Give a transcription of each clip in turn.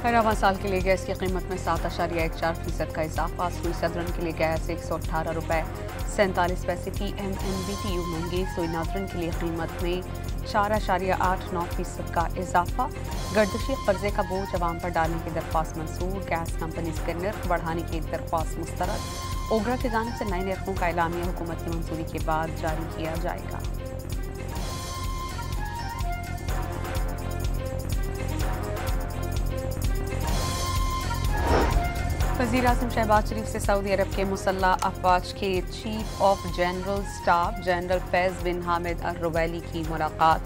रवां साल के लिए गैस की कीमत में 7.14% का इजाफा। सुई सदरन के लिए गैस ₹118.47 फी MMBTU महंगी। सुई नाजरन के लिए कीमत में 4.89% का इजाफा। गर्दशी कर्जे का बोझ अवाम पर डालने की दरख्वास्त मंसूर। गैस कंपनी के निर्ख बढ़ाने की दरख्वास्त मुस्तरद। ओगरा की जानिब से नए निर्खों का एलामिया हुकूमत की मंजूरी के बाद जारी किया जाएगा। वज़ीर-ए-आज़म शहबाज शरीफ से सऊदी अरब के मुसल्लह अफवाज के chief of general staff general Faiz bin Hamid al Ruwaili की मुलाकात।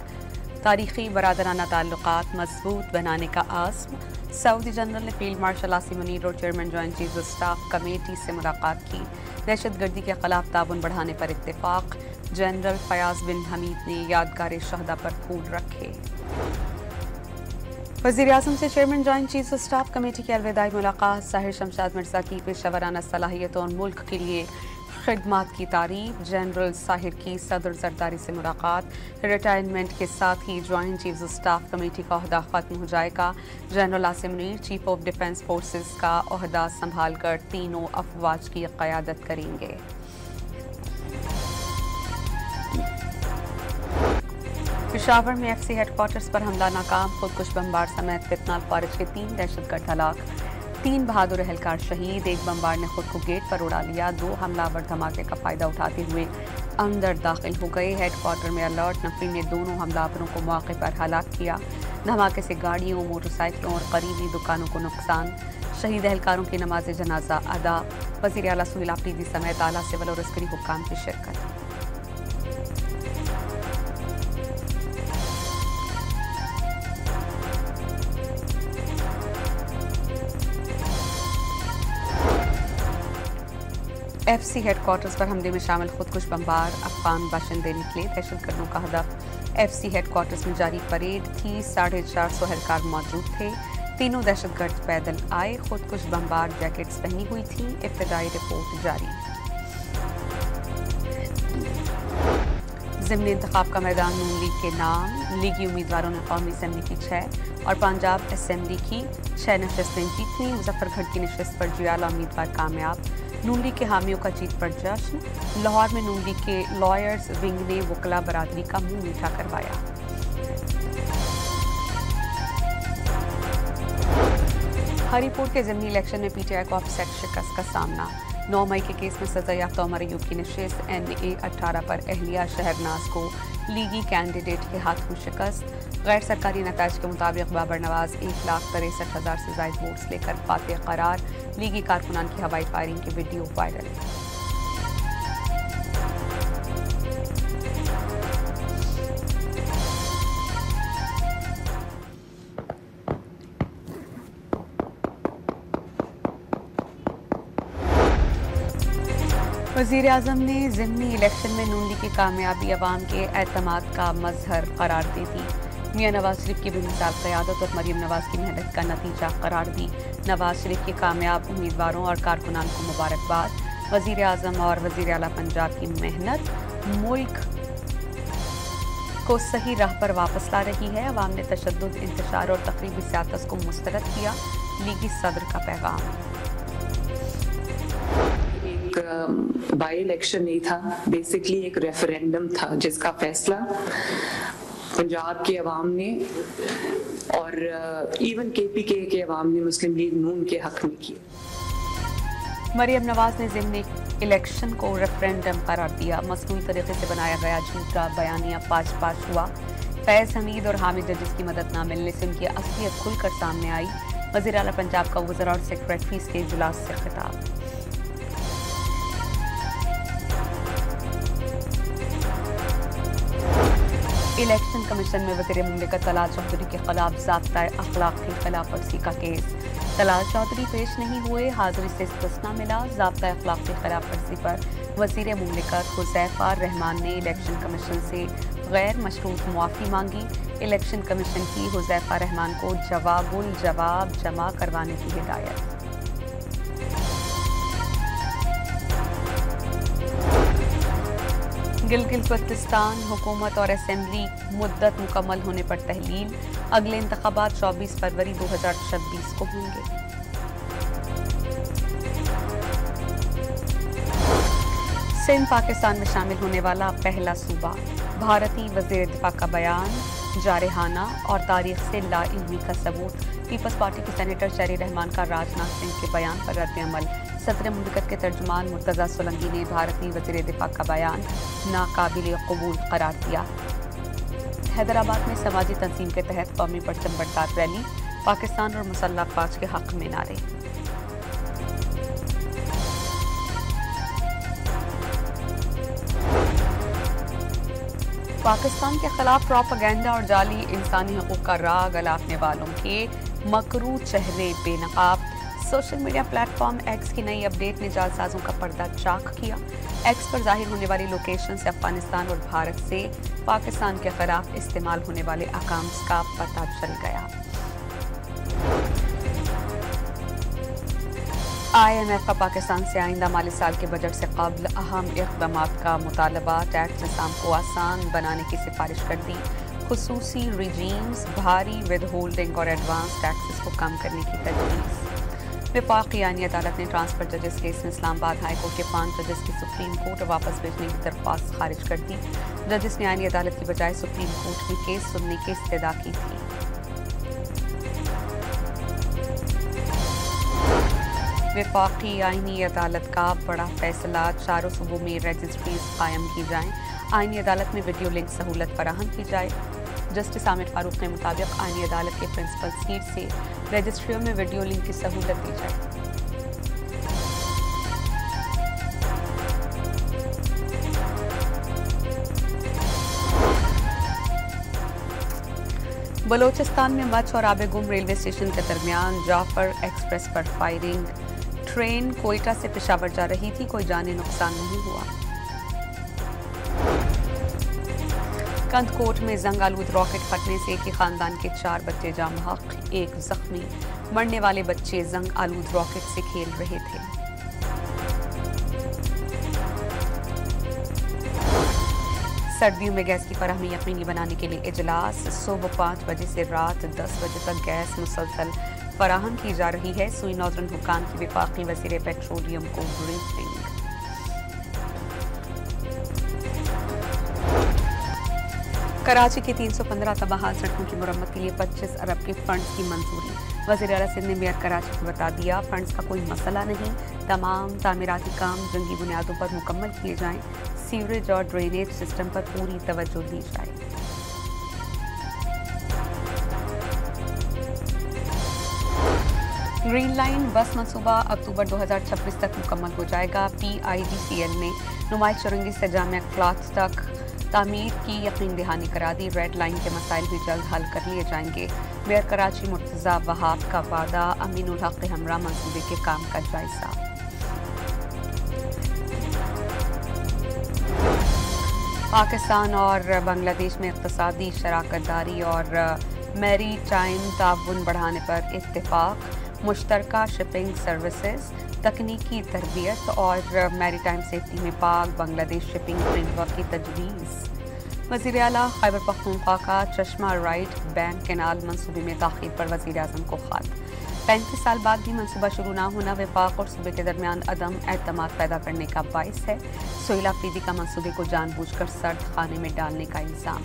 तारीखी बरादराना ताल्लुकात मजबूत बनाने का आज़्म। सऊदी जनरल ने फील्ड मार्शल आसिम मुनीर और chairman joint chief of staff committee से मुलाकात की। दहशतगर्दी के खिलाफ ताउन बढ़ाने पर इत्तेफाक। जनरल फयाज बिन हमीद ने यादगार शहदा पर फूल रखे। वज़ीर-ए-आज़म से chairman joint chief of staff committee की अलविदाई मुलाकात। साहिर शमशाद मिर्जा की पेशेवराना सलाहियतों और मुल्क के लिए खिदमात की तारीफ। जनरल साहिर की सदर जरदारी से मुलाकात। रिटायरमेंट के साथ ही joint chief of staff committee का ओहदा खत्म हो जाएगा। General Asim Munir chief of defence forces का ओहदा संभाल कर तीनों अफवाज की क़यादत करेंगे। पेशावर में FC हेडक्वार्टर्स पर हमला नाकाम। खुदकुश बमबार समेत फितनाल खारिज के 3 दहशतगर्द हलाक। 3 बहादुर एहलकार शहीद। एक बमबार ने खुद को गेट पर उड़ा लिया। 2 हमलावर धमाके का फायदा उठाते हुए अंदर दाखिल हो गए। हेडक्वार्टर में अलर्ट। नफरी ने दोनों हमलावरों को मौके पर हलाक किया। धमाके से गाड़ियों, मोटरसाइकिलों और करीबी दुकानों को नुकसान। शहीद एहलकारों की नमाज जनाजा अदा। वज़ीर आला सुहेल आफरीदी समेत आला सिविल और अस्करी हुक्काम की शिरकत। FC हेडक्वार्टर्स पर हमले में शामिल खुदकुश बमबार अफगान बाशिंदे निकले। दहशतगर्दों का हदफ FC हेडक्वार्टर्स में जारी परेड थी। 450 एहलकार मौजूद थे। तीनों दहशतगर्द पैदल आए। खुदकुश बमबार जैकेट्स पहनी हुई थी। इब्तदाई रिपोर्ट जारी। ज़िमनी इंतखाब का मैदान नून लीग के नाम। लीगी उम्मीदवारों ने कौमी असम्बली की 6 और पंजाब असम्बली की 6 नशस्तें जीतनी। मुजफ्फरगढ़ की नशस्त पर जियाला उम्मीदवार कामयाब। नून लीग के हामियों का जीत पर जश्न। लाहौर में नून लीग के लॉयर्स विंग ने वकला बरादरी का मुंह मीठा करवाया। हरीपुर के ज़िमनी इलेक्शन में PTI को अपसेट शिकस्त का सामना। 9 मई के केस में सजा याफ्ता उमर अयूब की नशिस्त। NA 18 पर अहलिया शहरनाज को लीगी कैंडिडेट के हाथों शिकस्त। गैर सरकारी नताज के मुताबिक बाबर नवाज 1,63,000 से ज़ायद वोट्स लेकर फातेह करार। लीगी कारकुनान की हवाई फायरिंग की वीडियो वायरल। वज़ीर-ए-आज़म ने ज़िमनी इलेक्शन में नून लीग की कामयाबी अवाम के एतमाद का मजहर करार दे दी। मियां नवाज शरीफ की बेमिसाल क़यादत और मरीम नवाज की मेहनत का नतीजा करार दी। नवाज शरीफ के कामयाब उम्मीदवारों और कारकुनान को मुबारकबाद। वज़ीर-ए-आज़म और वज़ीर आला पंजाब की मेहनत मुल्क को सही राह पर वापस ला रही है। अवाम ने तशद्दुद, इंतशार और तकरीबी सियासत को मुस्तरद किया। लीगी सदर का पैगाम। बाई इलेक्शन नहीं था, बेसिकली एक रेफरेंडम था जिसका फैसला पंजाब के अवाम ने और इवन KPK के अवाम ने मुस्लिम लीग नून के हक में किया। मरीम नवाज ने ज़िमनी इलेक्शन को रेफरेंडम करार दिया। मसनूई तरीके से बनाया गया झूठा बयानिया पाश हुआ। फैज़ हमीद और हामिद जजिस की मदद न मिलने से उनकी असलियत खुलकर सामने आई। वज़ीर आला पंजाब का वज़रा और सेक्रेटरीज के इजलास से खिताब। इलेक्शन कमीशन में वज़ीर मुमलिकत तलाल चौधरी के खिलाफ ज़ाब्ता अखलाक की खिलाफ वर्जी का केस। तलाल चौधरी पेश नहीं हुए, हाजिरी से इस्तिस्ना मिला। ज़ाब्ता अखलाक की खिलाफ वर्जी पर वज़ीर मुमलिकत हुज़ैफा रहमान ने इलेक्शन कमीशन से गैर मशरूत मुआफ़ी मांगी। इलेक्शन कमीशन की हुज़ैफा रहमान को जवाबुल जवाब जमा करवाने की हिदायत। गिलगित बल्तिस्तान हुकूमत और असेंबली मुद्दत मुकम्मल होने पर तहलील। अगले इंतखाबात 24 फरवरी 2026 को होंगे। सिंध पाकिस्तान में शामिल होने वाला पहला सूबा। भारतीय वज़ीर दिफा का बयान जारहाना और तारीख से लाइल्मी का सबूत। पीपल्स पार्टी के सेनेटर शेरी रहमान का राजनाथ सिंह के बयान पर रद्द-ए-अमल। सदर मुमलिकत के तर्जुमान मुर्तज़ा सोलंकी ने भारतीय वज़ीर दिफा का बयान नाकाबिल कबूल करार दिया। हैदराबाद में समाजी तंजीम के तहत कौमी परचम बरदार रैली। पाकिस्तान और मुसल्लह अफवाज के हक में नारे। पाकिस्तान के खिलाफ प्रोपेगेंडा और जाली इंसानी हकूक का राग अलापने वालों के मकरू चेहरे बेनकाब। सोशल मीडिया प्लेटफॉर्म एक्स की नई अपडेट ने जालसाजों का पर्दा चाक किया। एक्स पर जाहिर होने वाली लोकेशन से अफगानिस्तान और भारत से पाकिस्तान के खिलाफ इस्तेमाल होने वाले अकाउंट्स का पता चल गया। IMF का पाकिस्तान से आइंदा माली साल के बजट से कबल अहम इक़दामात का मुतालबा। टैक्स निज़ाम को आसान बनाने की सिफारिश कर दी। खुसूसी रिजीम्स, भारी विद होल्डिंग और एडवांस टैक्सेस को कम करने की तजवीज़। वफाकी आईनी अदालत ने ट्रांसफर जजेस केस में इस्लामाबाद हाई कोर्ट के 5 जजेस की सुप्रीम कोर्ट वापस भेजने की दरख्वास्त खारिज कर दी। जजेस ने आईनी अदालत की बजाय सुप्रीम कोर्ट में केस सुनने की इस्तदा की थी। वफाकी आईनी अदालत का बड़ा फैसला, चारों सूबों में रजिस्ट्रीज कायम की जाएं। आईनी अदालत में वीडियो लिंक सहूलत फराहम की जाए। जस्टिस आमिर फारूक के मुताबिक आईनी अदालत के प्रिंसिपल सीट से रजिस्ट्रियों में वीडियो लिंक की सहूलत दी जाए। बलोचिस्तान में मच और आबेगुम रेलवे स्टेशन के दरमियान जाफर एक्सप्रेस पर फायरिंग। ट्रेन कोयटा से पेशावर जा रही थी, कोई जानी नुकसान नहीं हुआ। कंदकोट में जंग आलूद रॉकेट फटने से एक ही खानदान के 4 बच्चे जाम हक, 1 जख्मी। मरने वाले बच्चे जंग आलूद रॉकेट से खेल रहे थे। सर्दियों में गैस की फराहमी यकीनी बनाने के लिए इजलास। सुबह 5 बजे से रात 10 बजे तक गैस मुसलसल फराहम की जा रही है। सुई नॉर्दर्न हुकाम की वफाकी वज़ीर पेट्रोलियम को ब्रीफिंग। कराची की 315 तबाह सड़कों की मुरम्मत के लिए 25 अरब के फंड्स की मंजूरी। वज़ीर आला सिंध ने मेयर कराची को बता दिया, फंड्स का कोई मसला नहीं, तमाम तामीराती काम जंगी बुनियादों पर मुकम्मल किए जाएं। सीवरेज और ड्रेनेज सिस्टम पर पूरी तवज्जो दी जाए। ग्रीन लाइन बस मंसूबा अक्टूबर 2026 तक मुकम्मल हो जाएगा। PIDCL ने नुमाइश चुरंगी से जामिया क्लॉथ तक तामीर की यकीन दहानी करा दी। रेड लाइन के मसाइल भी जल्द हल कर लिए जाएंगे। मेयर कराची मुर्तज़ा वहाब का वादा। अमीनुल हक के हमरा मंसूबे के काम का जायजा। पाकिस्तान और बांग्लादेश में इक़्तिसादी शराकतदारी और मैरी टाइम ताउन बढ़ाने पर इत्तेफाक। मुश्तरका शिपिंग सर्विसेज, तकनीकी तरबियत और मैरी टाइम सेफ्टी में पाक बांग्लादेश शिपिंग फ्रेमवर्क की तजवीज़। वज़ीर आला खैबर पख्तूनख्वा का चश्मा राइट बैंक कैनाल मंसूबे में दाखिल पर वज़ीर आज़म को ख़त। 35 साल बाद भी मंसूबा शुरू ना होना वफाक और सूबे के दरमियान अदम एतमाद पैदा करने का बाइस है। सोहेल अफरीदी का मंसूबे को जानबूझकर सर्द खाने में डालने का इल्ज़ाम।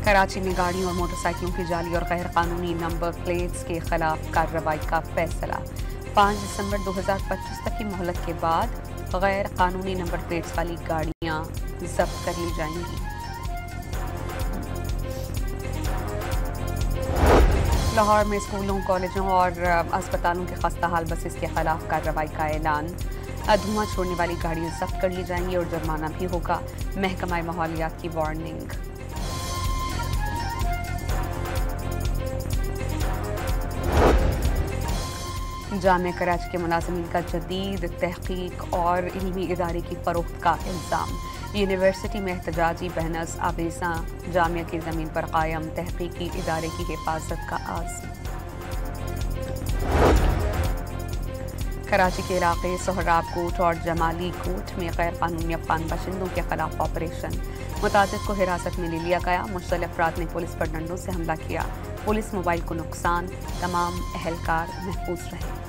कराची में गाड़ियों और मोटरसाइकिलों की जाली और गैर कानूनी नंबर प्लेट्स के खिलाफ कार्रवाई का फैसला। 5 दिसंबर 2025 तक की मोहलत के बाद गैर कानूनी नंबर प्लेट्स वाली गाड़ियां जब्त कर ली जाएंगी। लाहौर में स्कूलों, कॉलेजों और अस्पतालों के खस्ता हाल बसेस के खिलाफ कार्रवाई का ऐलान। धुआं छोड़ने वाली गाड़ियां जब्त कर ली जाएंगी और जुर्माना भी होगा। महकमा माहौलियात की वार्निंग। जामिया कराची के मुलाजिमीन का जदीद तहकीक और इल्मी इदारे की फरोख्त का इल्ज़ाम। यूनिवर्सिटी में एहतजाजी बैनर्स आवेज़ा। जामिया की ज़मीन पर कायम तहकीकी इदारे की हिफाजत का आज़म। कराची के इलाके सोहराब कोट और जमाली कोट में गैर कानूनी अफगान बाशिंदों के खिलाफ ऑपरेशन, मुतादिद को हिरासत में ले लिया गया। मुश्तल अफराद ने पुलिस पर डंडों से हमला किया। पुलिस मोबाइल को नुकसान, तमाम अहलकार महफूज रहे।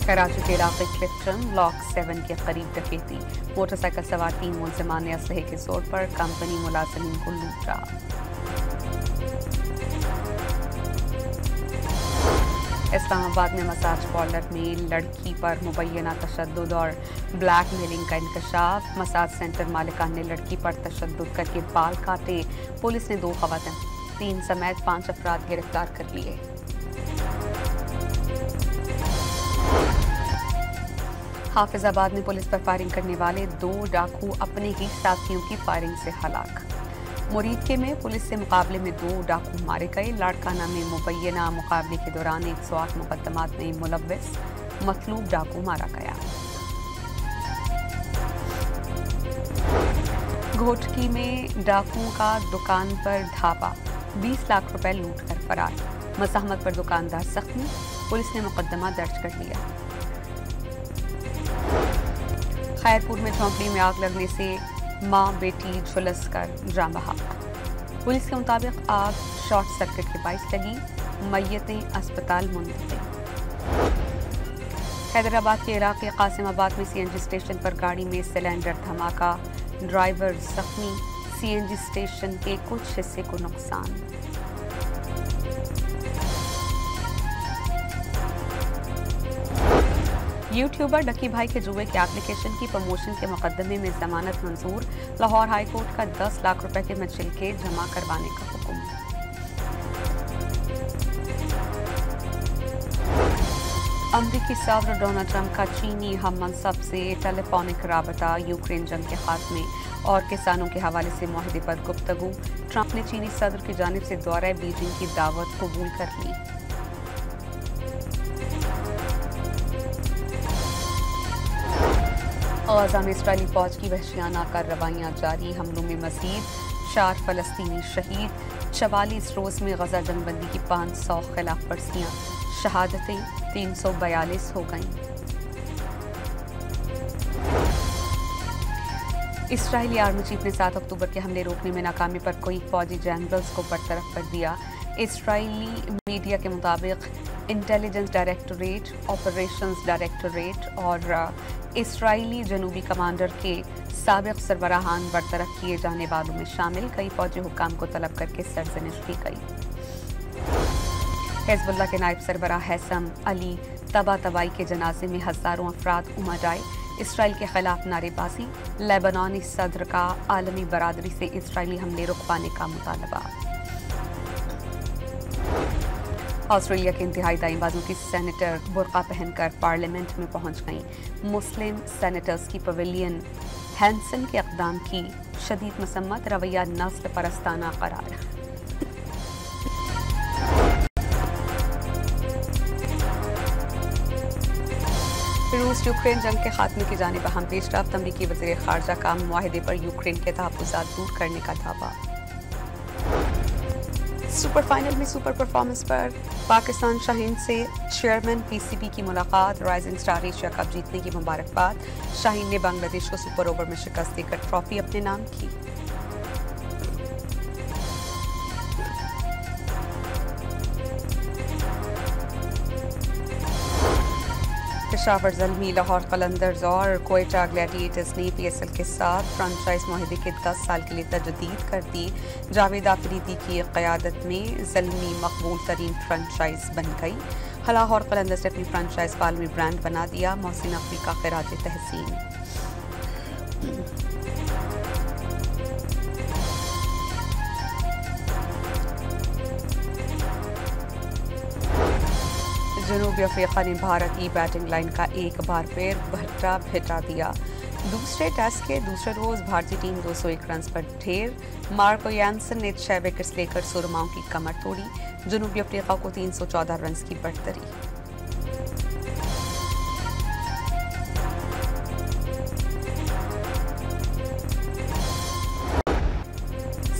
कराची के इलाके क्लिफ्टन ब्लॉक 7 के करीब डकैती, मोटरसाइकिल सवार 3 मुलजिमान ने असलहे के जोर पर कंपनी मुलाजिमीन को लूटा। इस्लामाबाद में मसाज पार्लर में लड़की पर मुबैना तशद्दुद और ब्लैकमेलिंग का इंकशाफ। मसाज सेंटर मालिकान ने लड़की पर तशद्दुद करके बाल काटे। पुलिस ने 2 खवातीन 3 समेत 5 अफराद गिरफ्तार कर लिए। हाफिजाबाद में पुलिस पर फायरिंग करने वाले 2 डाकू अपने ही साथियों की फायरिंग से हलाक। मुरीदके में पुलिस से मुकाबले में 2 डाकू मारे गए। लाड़काना में मुबैना मुकाबले के दौरान 108 मुकदमात में मुलव्वस मतलूब डाकू मारा गया। घोटकी में डाकुओं का दुकान पर धावा, 20 लाख रुपए लूट कर फरार। मज़ाहमत पर दुकानदार जख्मी, पुलिस ने मुकदमा दर्ज कर लिया। खैरपुर में झोंपड़ी में आग लगने से मां बेटी झुलस कर जान बहक। पुलिस के मुताबिक आग शॉर्ट सर्किट के बाइस लगी। मय्यतें अस्पताल मुंतकिल। हैदराबाद के इलाके कासिमाबाद में सीएनजी स्टेशन पर गाड़ी में सिलेंडर धमाका, ड्राइवर जख्मी। सीएनजी स्टेशन के कुछ हिस्से को नुकसान। यूट्यूबर डकी भाई के जुए के एप्लीकेशन की प्रमोशन के मुकदमे में जमानत मंजूर। लाहौर हाई कोर्ट का 10 लाख रुपए के मचिलके जमा करवाने का हुक्म। अमरीकी सदर डोनाल्ड ट्रंप का चीनी हम मनसब से टेलीफोनिक राबता, यूक्रेन जंग के खात्मे और किसानों के हवाले से मुआहदे पर गुफ्तगू। ट्रंप ने चीनी सदर की जानिब से दौरे बीजिंग की दावत कबूल कर ली। गाज़ा में इस्राएली फौज की वहशियाना कार्रवाइयाँ जारी। हमलों में मज़ीद 4 फ़लस्तीनी शहीद। 44 रोज़ में गज़ा जंगबंदी की 500 खिलाफ वर्जियाँ। शहादतें 342 हो गईं। इस्राएली आर्मी चीफ ने 7 अक्टूबर के हमले रोकने में नाकामी पर कई फौजी जनरल्स को बरतरफ कर दिया। इस्राएली मीडिया के मुताबिक इंटेलिजेंस डायरेक्टोरेट, ऑपरेशंस डायरेक्टोरेट और इस्राएली जनूबी कमांडर के साबिक सरबराहान बरतरफ किए जाने वालों में शामिल। कई फौजी हुक्काम को तलब करके सरजनिश की गई। हिज़्बुल्लाह के नायब सरबराह हैसम अली तबातबाई के जनाजे में हज़ारों अफराद उमड़ आए। इसराइल के खिलाफ नारेबाजी। लेबनानी सदर का आलमी बरादरी से इसराइली हमले रुकवाने का मुतालबा। ऑस्ट्रेलिया के इंतहाई दाईं बाजू की सेनेटर बुर्का पहनकर पार्लियामेंट में पहुंच गईं। मुस्लिम सेनेटर्स की पवेलियन हैंसन के इक़दाम की शदीद मसम्मत, रवैया नस्ल परस्ताना करार। रूस यूक्रेन जंग के खात्मे की जानिब अहम पेशरफ्त। अमरीकी वज़ीर ख़ारजा का मुआहदे पर यूक्रेन के तहफ़्फ़ुज़ात दूर करने का दावा। सुपर फाइनल में सुपर परफॉर्मेंस पर पाकिस्तान शाहीन से चेयरमैन पीसीबी की मुलाकात। राइजिंग स्टार एशिया कप जीतने की मुबारकबाद। शाहीन ने बांग्लादेश को सुपर ओवर में शिकस्त देकर ट्रॉफी अपने नाम की। पेशावर ज़ल्मी, लाहौर कलंदर्स और कोयटा ग्लैडिएटर्स ने पीएसएल के साथ फ्रेंचाइज मुआहदे के 10 साल के लिए तजदीद कर दी। जावेद आफरीदी की क़यादत में ज़ल्मी मकबूल तरीन फ्रेंचाइज बन गई। लाहौर कलंदर्स ने अपनी फ्रेंचाइज को आलमी ब्रांड बना दिया। मोहसिन नकवी का खिराज तहसीन। जनूबी अफ्रीका ने भारत की बैटिंग लाइन का एक बार फिर भट्टा भिटा दिया। दूसरे टेस्ट के दूसरे रोज भारतीय टीम 201 रन पर ढेर। मार्को यानसन ने 6 विकेट्स लेकर सुरमाओं की कमर तोड़ी। जनूबी अफ्रीका को 314 रन की बढ़तरी।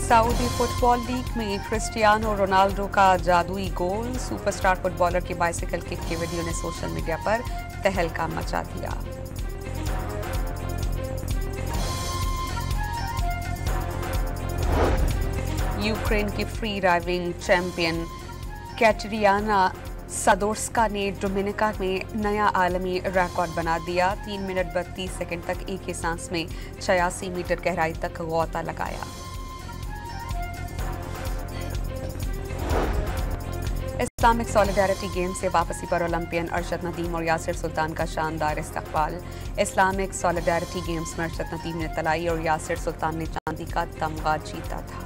सऊदी फुटबॉल लीग में क्रिस्टियानो रोनाल्डो का जादुई गोल, सुपरस्टार फुटबॉलर की बाइसिकल किक की वीडियो ने सोशल मीडिया पर तहलका मचा दिया। यूक्रेन की फ्री डाइविंग चैंपियन कैटरियाना सादोर्स्का ने डोमिनिका में नया आलमी रिकॉर्ड बना दिया। 3 मिनट 32 सेकंड तक एक ही सांस में 86 मीटर गहराई तक गोता लगाया। इस्लामिक सॉलिडारिटी गेम से वापसी पर ओलंपियन अरशद नदीम और यासिर सुल्तान का शानदार इस्तकबाल। इस्लामिक सॉलिडारिटी गेम्स में अरशद नदीम ने तलाई और यासिर सुल्तान ने चांदी का तमगा जीता था।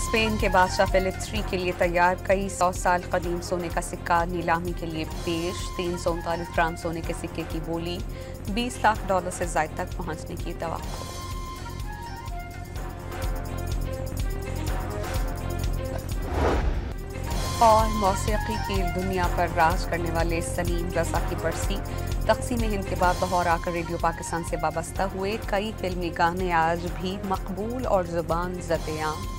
स्पेन के बादशाह फिलिप III के लिए तैयार, कई 100 साल कदीम सोने का सिक्का नीलामी के लिए पेश। 339 ग्राम सोने के सिक्के की बोली $20 लाख से ज़ायद तक पहुंचने की तवक्को। और मौसीकी की दुनिया पर राज करने वाले सलीम रज़ा की बरसी। तक़सीम हिंद के बाद लाहौर आकर रेडियो पाकिस्तान से वाबस्ता हुए। कई फिल्मी गाने आज भी मकबूल और ज़ुबान ज़द-ए-आम।